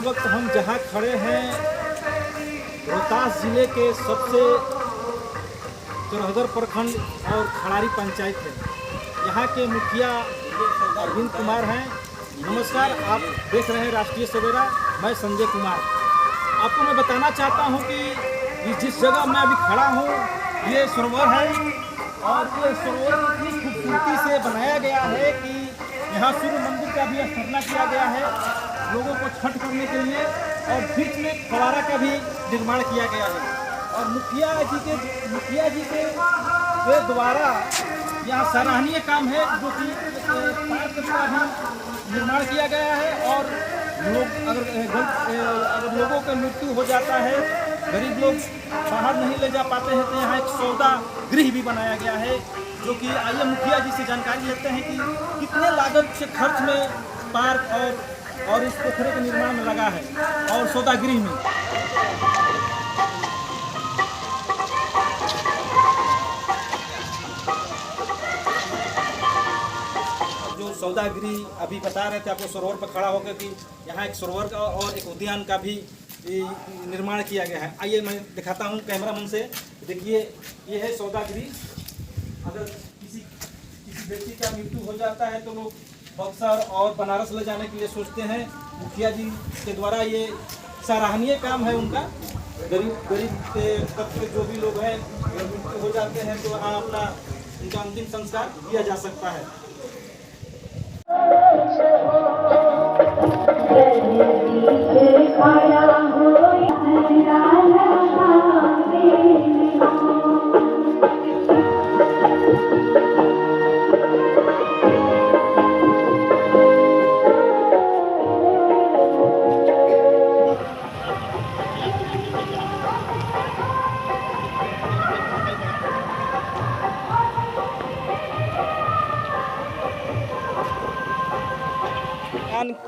वक्त हम जहां खड़े हैं रोहतास जिले के सबसे चरहदर प्रखंड और खड़ारी पंचायत है। यहाँ के मुखिया अरविंद कुमार हैं। नमस्कार, आप देख रहे हैं राष्ट्रीय सवेरा। मैं संजय कुमार। आपको मैं बताना चाहता हूँ कि जिस जगह मैं अभी खड़ा हूँ ये सरोवर है और ये सरोवर इतनी खूबसूरती से बनाया गया है कि यहाँ सूर्य मंदिर का भी स्थापना किया गया है लोगों को छठ करने के लिए, और बीच में फव्वारा का भी निर्माण किया गया है। और मुखिया जी के द्वारा यहाँ सराहनीय काम है, जो कि पार्क का भी निर्माण किया गया है। और लोग अगर लोगों का मृत्यु हो जाता है, गरीब लोग बाहर नहीं ले जा पाते हैं, तो यहाँ एक सौदा गृह भी बनाया गया है। जो कि आइए मुखिया जी से जानकारी लेते हैं कि कितने लागत से खर्च में पार्क और इस पोखरे के निर्माण में लगा है और सौदा गृह में। जो सौदा गृह अभी बता रहे थे आपको, सरोवर पर खड़ा होकर कि यहाँ एक सरोवर का और एक उद्यान का भी निर्माण किया गया है। आइए मैं दिखाता हूँ कैमरामैन से। देखिए, ये है सौदा गृह। अगर किसी व्यक्ति का मृत्यु हो जाता है तो लोग बक्सर और बनारस ले जाने के लिए सोचते हैं। मुखिया जी के द्वारा ये सराहनीय काम है उनका। गरीब तबके के जो भी लोग हैं मृत्यु हो जाते हैं तो वहाँ उनका अंतिम संस्कार किया जा सकता है।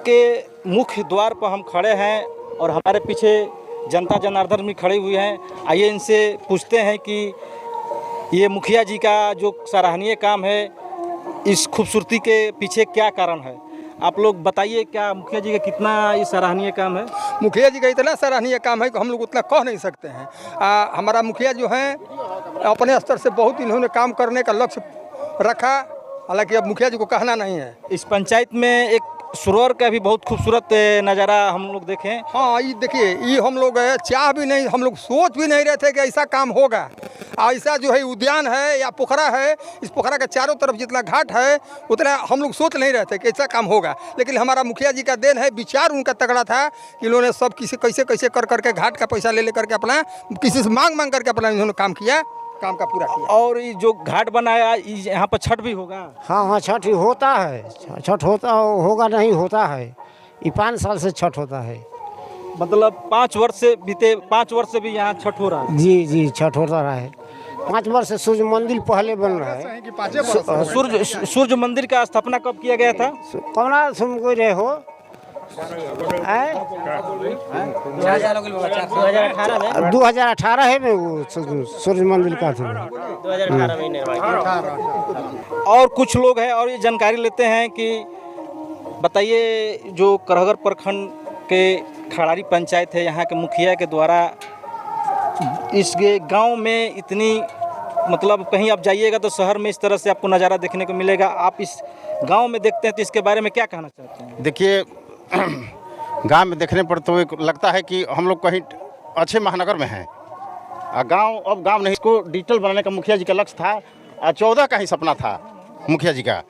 के मुख्य द्वार पर हम खड़े हैं और हमारे पीछे जनता जनार्दन भी खड़ी हुई हैं। आइए इनसे पूछते हैं कि ये मुखिया जी का जो सराहनीय काम है, इस खूबसूरती के पीछे क्या कारण है। आप लोग बताइए, क्या मुखिया जी का कितना ये सराहनीय काम है? मुखिया जी का इतना सराहनीय काम है कि हम लोग उतना कह नहीं सकते हैं। हमारा मुखिया जो हैं अपने स्तर से बहुत इन्होंने काम करने का लक्ष्य रखा, हालांकि अब मुखिया जी को कहना नहीं है। इस पंचायत में एक सरोवर का भी बहुत खूबसूरत नज़ारा हम लोग देखें। हाँ, ये देखिए, ये हम लोग चाह भी नहीं, हम लोग सोच भी नहीं रहे थे कि ऐसा काम होगा। ऐसा जो है उद्यान है या पोखरा है, इस पोखरा के चारों तरफ जितना घाट है उतना हम लोग सोच नहीं रहे थे कि ऐसा काम होगा। लेकिन हमारा मुखिया जी का देन है, विचार उनका तगड़ा था कि इन्होंने सब कैसे कैसे कर करके घाट का पैसा ले करके अपना किसी से मांग करके अपना इन्होंने काम किया, काम का पूरा किया। और ये जो घाट बनाया, यहाँ पर छठ भी होगा? हाँ, छठ होता है। छठ होगा नहीं होता है। ये 5 साल से छठ होता है। मतलब 5 वर्ष से बीते, 5 वर्ष से भी यहाँ छठ हो रहा है? जी, छठ होता रहा है। 5 वर्ष से सूर्य मंदिर पहले बन रहा है। सूर्य मंदिर का स्थापना कब किया गया था? कौना सुन कोई रहे हो 2018 है में वो सूर्य मंदिर का था। 2018 में निर्माण। और कुछ लोग हैं और ये जानकारी लेते हैं कि बताइए, जो करहगर प्रखंड के खड़ारी पंचायत है, यहाँ के मुखिया के द्वारा इस गांव में इतनी, मतलब कहीं आप जाइएगा तो शहर में इस तरह से आपको नज़ारा देखने को मिलेगा। आप इस गांव में देखते हैं तो इसके बारे में क्या कहना चाहते हैं? देखिए, गांव में देखने पर तो एक लगता है कि हम लोग कहीं अच्छे महानगर में हैं। अब गांव नहीं, इसको डिजिटल बनाने का मुखिया जी का लक्ष्य था। 14 का ही सपना था मुखिया जी का,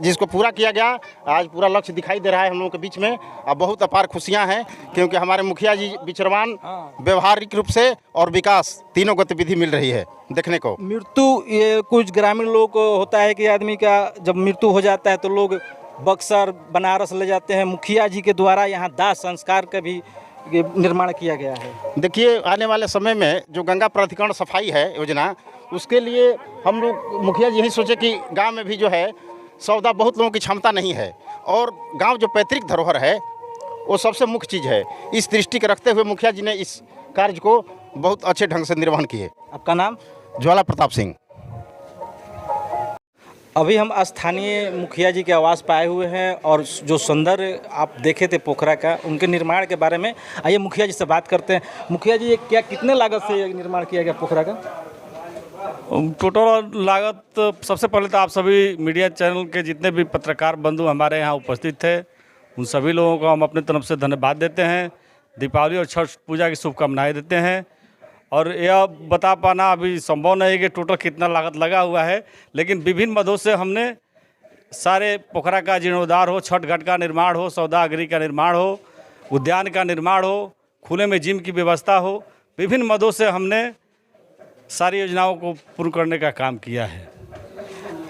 जिसको पूरा किया गया। आज पूरा लक्ष्य दिखाई दे रहा है हम लोगों के बीच में। अब बहुत अपार खुशियां हैं क्योंकि हमारे मुखिया जी विचरवान, व्यवहारिक रूप से और विकास, तीनों गतिविधि मिल रही है देखने को। मृत्यु, ये कुछ ग्रामीण लोगों को होता है कि आदमी का जब मृत्यु हो जाता है तो लोग बक्सर बनारस ले जाते हैं। मुखिया जी के द्वारा यहाँ दाह संस्कार का भी निर्माण किया गया है। देखिए, आने वाले समय में जो गंगा प्राधिकरण सफाई है योजना, उसके लिए हम लोग मुखिया जी यही सोचे कि गांव में भी जो है सौदा, बहुत लोगों की क्षमता नहीं है और गांव जो पैतृक धरोहर है वो सबसे मुख्य चीज़ है। इस दृष्टि के रखते हुए मुखिया जी ने इस कार्य को बहुत अच्छे ढंग से निर्वहन किए। आपका नाम? ज्वाला प्रताप सिंह। अभी हम स्थानीय मुखिया जी के आवास पे आए हुए हैं और जो सौंदर्य आप देखे थे पोखरा का, उनके निर्माण के बारे में आइए मुखिया जी से बात करते हैं। मुखिया जी, ये क्या कितने लागत से ये निर्माण किया गया पोखरा का? टोटल लागत सबसे पहले तो आप सभी मीडिया चैनल के जितने भी पत्रकार बंधु हमारे यहाँ उपस्थित थे, उन सभी लोगों को हम अपने तरफ से धन्यवाद देते हैं। दीपावली और छठ पूजा की शुभकामनाएं देते हैं। और यह बता पाना अभी संभव नहीं है कि टोटल कितना लागत लगा हुआ है, लेकिन विभिन्न मदों से हमने सारे पोखरा का जीर्णोद्धार हो, छठ घाट का निर्माण हो, सौदागरी का निर्माण हो, उद्यान का निर्माण हो, खुले में जिम की व्यवस्था हो, विभिन्न मदों से हमने सारी योजनाओं को पूर्ण करने का काम किया है।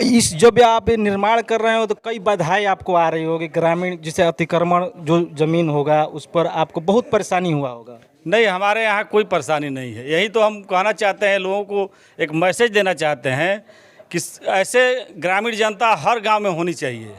इस जब आप ये निर्माण कर रहे हो तो कई बाधाएं आपको आ रही होगी, ग्रामीण जैसे अतिक्रमण जो जमीन होगा उस पर आपको बहुत परेशानी हुआ होगा। नहीं, हमारे यहाँ कोई परेशानी नहीं है। यही तो हम कहना चाहते हैं, लोगों को एक मैसेज देना चाहते हैं कि ऐसे ग्रामीण जनता हर गांव में होनी चाहिए।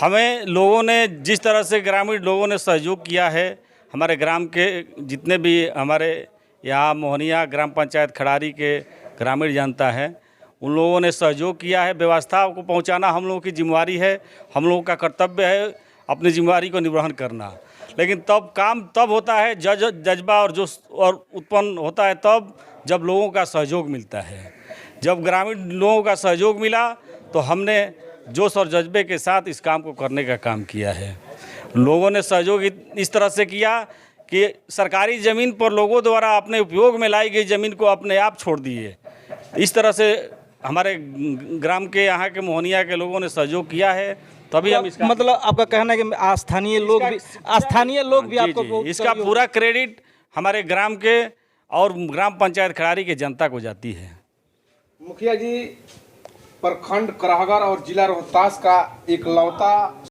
हमें लोगों ने जिस तरह से ग्रामीण लोगों ने सहयोग किया है, हमारे ग्राम के जितने भी हमारे यहाँ मोहनिया ग्राम पंचायत खड़ारी के ग्रामीण जनता है, उन लोगों ने सहयोग किया है। व्यवस्था को पहुँचाना हम लोगों की जिम्मेवारी है, हम लोगों का कर्तव्य है अपनी जिम्मेवारी को निर्वहन करना। लेकिन तब काम तब होता है जज्बा और जोश और उत्पन्न होता है तब जब लोगों का सहयोग मिलता है। जब ग्रामीण लोगों का सहयोग मिला तो हमने जोश और जज्बे के साथ इस काम को करने का काम किया है। लोगों ने सहयोग इस तरह से किया कि सरकारी ज़मीन पर लोगों द्वारा अपने उपयोग में लाई गई ज़मीन को अपने आप छोड़ दिए। इस तरह से हमारे ग्राम के यहाँ के मोहनिया के लोगों ने सहयोग किया है, तभी हम इसका मतलब आपका कहना है कि स्थानीय लोग भी आपको बहुत इसका पूरा क्रेडिट हमारे ग्राम के और ग्राम पंचायत खड़ारी के जनता को जाती है। मुखिया जी, प्रखंड कराहगर और जिला रोहतास का इकलौता